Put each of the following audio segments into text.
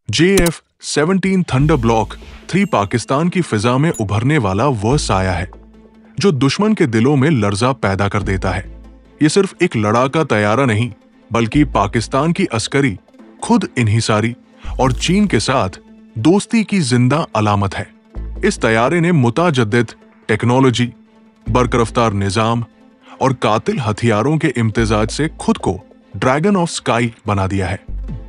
JF-17 thunder block 3 Pakistan की फिजा में उभरने वाला वह साया है जो दुश्मन के दिलों में लर्जा पैदा कर देता है। ये सिर्फ एक लड़ाका तैयारा नहीं, बल्कि पाकिस्तान की अस्करी, खुद इन्हिसारी और चीन के साथ दोस्ती की जिंदा अलामत है। इस तैयारे ने मुताजद्दिद टेक्नोलॉजी, बरकरफ्तार निजाम और कातिल हथियारों के इम्तिजाज से खुद को ड्रैगन ऑफ स्काई बना दिया है।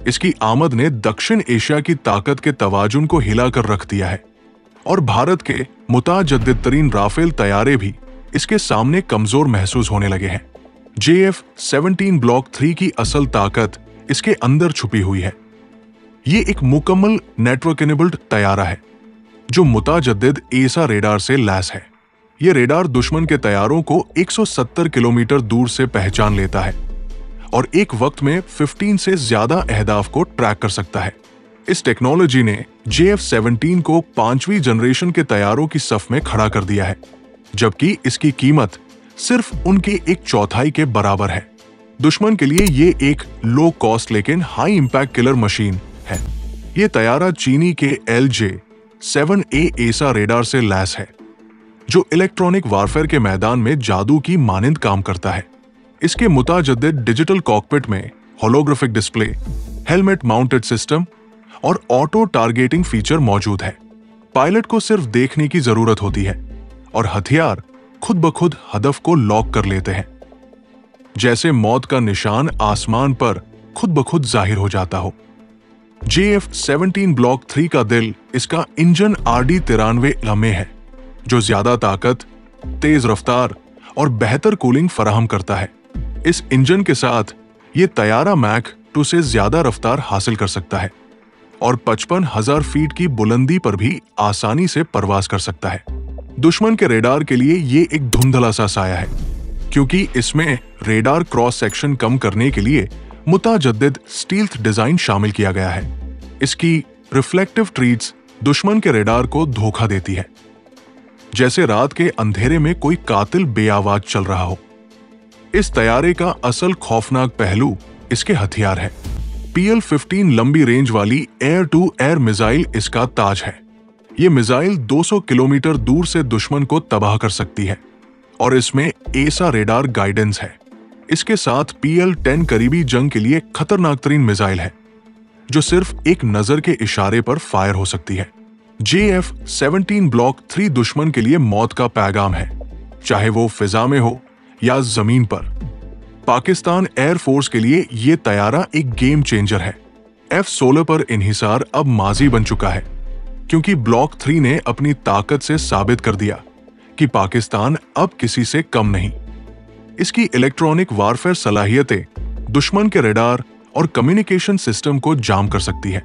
इसकी आमद ने दक्षिण एशिया की ताकत के तवाजुन को हिलाकर रख दिया है और भारत के मुताजद्दिद तरीन राफेल तैयारे भी इसके सामने कमजोर महसूस होने लगे हैं। JF-17 ब्लॉक 3 की असल ताकत इसके अंदर छुपी हुई है। ये एक मुकम्मल नेटवर्क इनेबल्ड तैयारा है जो मुताजद्दिद एसा रेडार से लैस है। ये रेडार दुश्मन के तैयारों को 170 किलोमीटर दूर से पहचान लेता है और एक वक्त में 15 से ज्यादा अहदाफ को ट्रैक कर सकता है। इस टेक्नोलॉजी ने JF-17 को 5वीं जनरेशन के तैयारों की सफ में खड़ा कर दिया है, जबकि इसकी कीमत सिर्फ उनके 1/4 के बराबर है। दुश्मन के लिए ये एक लो कॉस्ट लेकिन हाई इंपैक्ट किलर मशीन है। ये तैयारा चीनी के LJ-7A एसा रेडार से लैस है, जो इलेक्ट्रॉनिक वारफेयर के मैदान में जादू की मानिंद काम करता है। इसके मुताजद्दिद डिजिटल कॉकपिट में holographic display, helmet mounted system और ऑटो टारगेटिंग फीचर मौजूद है। पायलट को सिर्फ देखने की जरूरत होती है और हथियार खुद ब खुद हदफ को लॉक कर लेते हैं, जैसे मौत का निशान आसमान पर खुद ब खुद जाहिर हो जाता हो। JF-17 ब्लॉक 3 का दिल इसका इंजन RD-93 है, जो ज्यादा ताकत, तेज रफ्तार और बेहतर कूलिंग फराहम करता है। इस इंजन के साथ ये तैयारा मैक 2 से ज्यादा रफ्तार हासिल कर सकता है और 55,000 फीट की बुलंदी पर भी आसानी से परवाज कर सकता है। दुश्मन के रेडार के लिए ये एक धुंधला सा साया है, क्योंकि इसमें रेडार क्रॉस सेक्शन कम करने के लिए मुताजद्दिद स्टील्थ डिजाइन शामिल किया गया है। इसकी रिफ्लेक्टिव ट्रीट्स दुश्मन के रेडार को धोखा देती है, जैसे रात के अंधेरे में कोई कातिल बेआवाज चल रहा हो। इस तैयारे का असल खौफनाक पहलू इसके हथियार है। PL-15 लंबी रेंज वाली एयर टू एयर मिसाइल इसका ताज है। ये मिसाइल 200 किलोमीटर दूर से दुश्मन को तबाह कर सकती है और इसमें एसा रेडार गाइडेंस है। इसके साथ PL-10 करीबी जंग के लिए खतरनाक तरीन मिसाइल है, जो सिर्फ एक नजर के इशारे पर फायर हो सकती है। JF-17 ब्लॉक 3 दुश्मन के लिए मौत का पैगाम है, चाहे वो फिजा में हो या जमीन पर। पाकिस्तान एयरफोर्स के लिए ये तैयारा एक गेम चेंजर है। F-16 पर इन्हिसार अब माजी बन चुका है, क्योंकि ब्लॉक 3 ने अपनी ताकत से साबित कर दिया कि पाकिस्तान अब किसी से कम नहीं। इसकी इलेक्ट्रॉनिक वारफेयर सलाहियतें दुश्मन के रेडार और कम्युनिकेशन सिस्टम को जाम कर सकती है,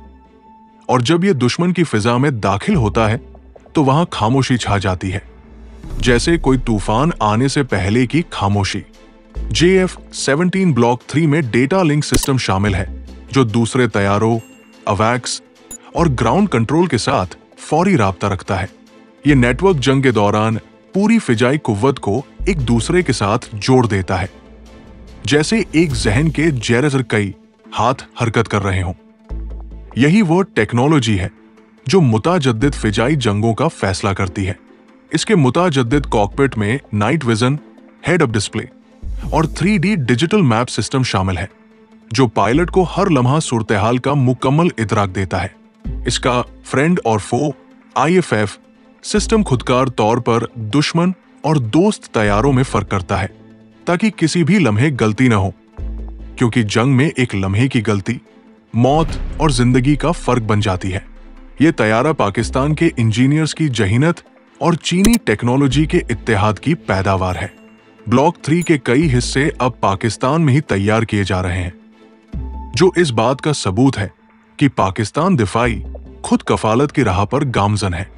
और जब यह दुश्मन की फिजा में दाखिल होता है तो वहां खामोशी छा जाती है, जैसे कोई तूफान आने से पहले की खामोशी। JF-17 ब्लॉक 3 में डेटा लिंक सिस्टम शामिल है, जो दूसरे तैयारों, अवैक्स और ग्राउंड कंट्रोल के साथ फौरी राब्ता रखता है। यह नेटवर्क जंग के दौरान पूरी फिजाई कुव्वत को एक दूसरे के साथ जोड़ देता है, जैसे एक जहन के जैसे कई हाथ हरकत कर रहे हों। यही वो टेक्नोलॉजी है जो मुताजद्दिद फिजाई जंगों का फैसला करती है। इसके मुताजद्दिद कॉकपिट में night vision, head up display और 3D डिजिटल मैप सिस्टम शामिल है, जो पायलट को हर लम्हा सूरत-ए-हाल का मुकम्मल इदराक देता है। इसका फ्रेंड और फो IFF सिस्टम खुदकार तौर पर दुश्मन और दोस्त तैयारों में फर्क करता है, ताकि किसी भी लम्हे गलती न हो, क्योंकि जंग में एक लम्हे की गलती मौत और जिंदगी का फर्क बन जाती है। यह तैयारा पाकिस्तान के इंजीनियर्स की जहीनत और चीनी टेक्नोलॉजी के इत्तेहाद की पैदावार है। ब्लॉक 3 के कई हिस्से अब पाकिस्तान में ही तैयार किए जा रहे हैं, जो इस बात का सबूत है कि पाकिस्तान दिफाई खुद कफालत की राह पर गामजन है।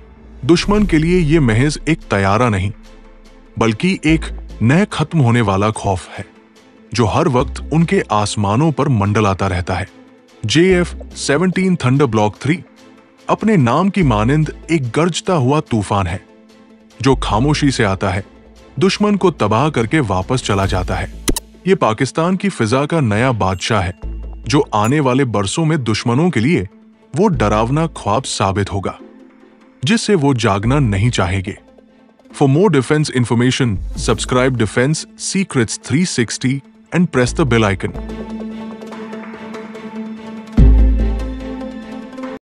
दुश्मन के लिए यह महज एक तैयारा नहीं, बल्कि एक नए खत्म होने वाला खौफ है, जो हर वक्त उनके आसमानों पर मंडलाता रहता है। JF-17 थंडर ब्लॉक 3 अपने नाम की मानिंद एक गरजता हुआ तूफान है, जो खामोशी से आता है, दुश्मन को तबाह करके वापस चला जाता है। ये पाकिस्तान की फिजा का नया बादशाह है, जो आने वाले बरसों में दुश्मनों के लिए वो डरावना ख्वाब साबित होगा जिससे वो जागना नहीं चाहेंगे। For more defense information, subscribe Defense Secrets 360 and press the bell icon.